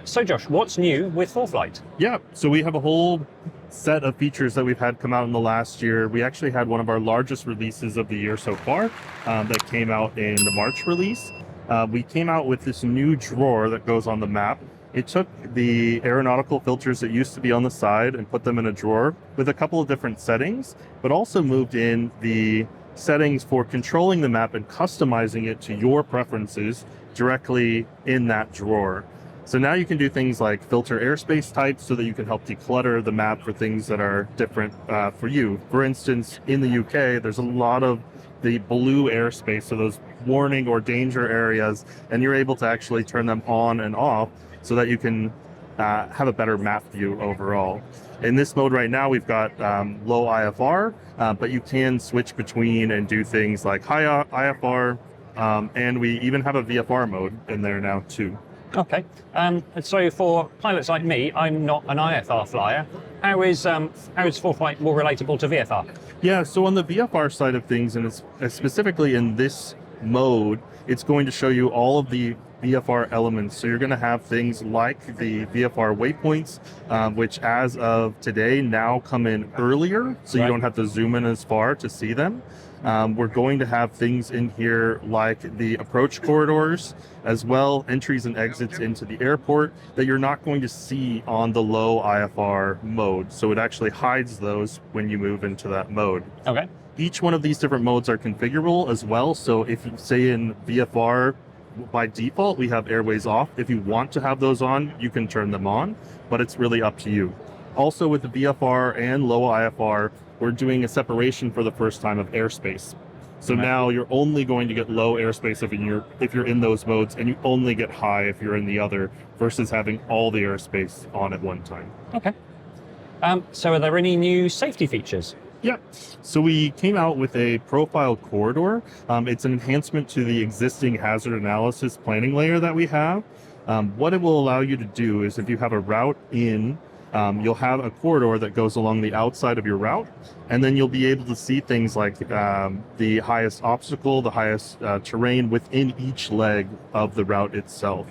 So Josh, what's new with ForeFlight? Yeah, so we have a whole set of features that we've had come out in the last year. We actually had one of our largest releases of the year so far that came out in the March release. We came out with this new drawer that goes on the map. It took the aeronautical filters that used to be on the side and put them in a drawer with a couple of different settings, but also moved in the settings for controlling the map and customizing it to your preferences directly in that drawer. So now you can do things like filter airspace types so that you can help declutter the map for things that are different for you. For instance, in the UK, there's a lot of the blue airspace, so those warning or danger areas, and you're able to actually turn them on and off so that you can have a better map view overall. In this mode right now, we've got low IFR, but you can switch between and do things like high IFR, and we even have a VFR mode in there now too. Okay, so for pilots like me, I'm not an IFR flyer. How is ForeFlight more relatable to VFR? Yeah, so on the VFR side of things, and it's specifically in this mode, it's going to show you all of the VFR elements. So you're going to have things like the VFR waypoints, which as of today now come in earlier, so you don't have to zoom in as far to see them. We're going to have things in here like the approach corridors, as well entries and exits into the airport that you're not going to see on the low IFR mode. So it actually hides those when you move into that mode. Okay. Each one of these different modes are configurable as well. So if you say in VFR, by default, we have airways off. If you want to have those on, you can turn them on, but it's really up to you. Also with the VFR and low IFR, we're doing a separation for the first time of airspace. So now you're only going to get low airspace if you're in those modes, and you only get high if you're in the other, versus having all the airspace on at one time. Okay. So are there any new safety features? Yeah, so we came out with a profile corridor. It's an enhancement to the existing hazard analysis planning layer that we have. What it will allow you to do is if you have a route in, you'll have a corridor that goes along the outside of your route, and then you'll be able to see things like the highest obstacle, the highest terrain within each leg of the route itself.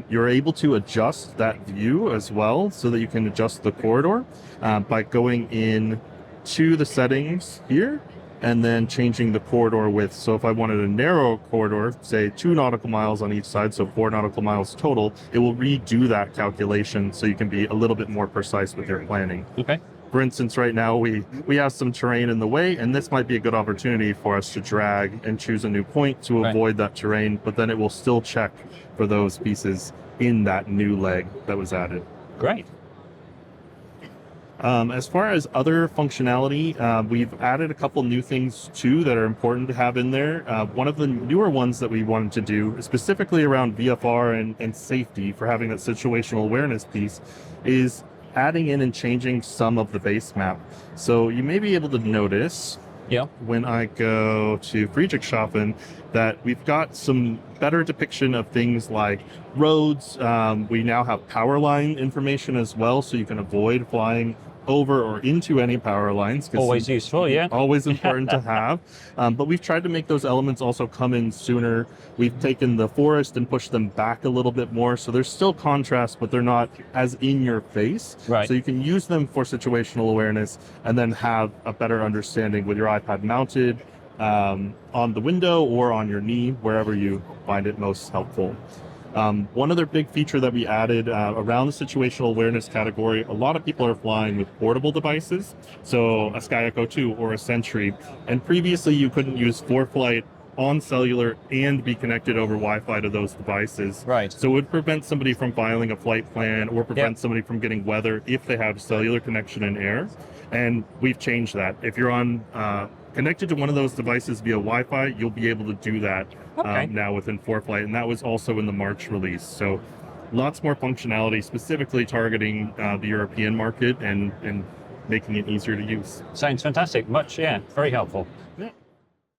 You're able to adjust that view as well so that you can adjust the corridor by going in to the settings here and then changing the corridor width. So if I wanted a narrow corridor, say 2 nautical miles on each side, so 4 nautical miles total, it will redo that calculation so you can be a little bit more precise with your planning. Okay. For instance, right now we have some terrain in the way, and this might be a good opportunity for us to drag and choose a new point to avoid that terrain, but then it will still check for those pieces in that new leg that was added. Great. As far as other functionality, we've added a couple new things too that are important to have in there. One of the newer ones that we wanted to do, specifically around VFR and safety for having that situational awareness piece, is adding in and changing some of the base map. So you may be able to notice when I go to Friedrichshafen that we've got some better depiction of things like roads. We now have power line information as well, so you can avoid flying over or into any power lines. Always useful, yeah. Always important to have. But we've tried to make those elements also come in sooner. We've taken the forest and pushed them back a little bit more. So there's still contrast, but they're not as in your face. Right. So you can use them for situational awareness and then have a better understanding with your iPad mounted on the window or on your knee, wherever you find it most helpful. One other big feature that we added around the situational awareness category, a lot of people are flying with portable devices, so a Sky Echo 2 or a Sentry, and previously you couldn't use ForeFlight on cellular and be connected over Wi-Fi to those devices. Right. So it would prevent somebody from filing a flight plan or prevent somebody from getting weather if they have cellular connection in air, and we've changed that. If you're on connected to one of those devices via Wi-Fi, you'll be able to do that now within ForeFlight, and that was also in the March release. So lots more functionality specifically targeting the European market and making it easier to use. Sounds fantastic. Very helpful. Yeah.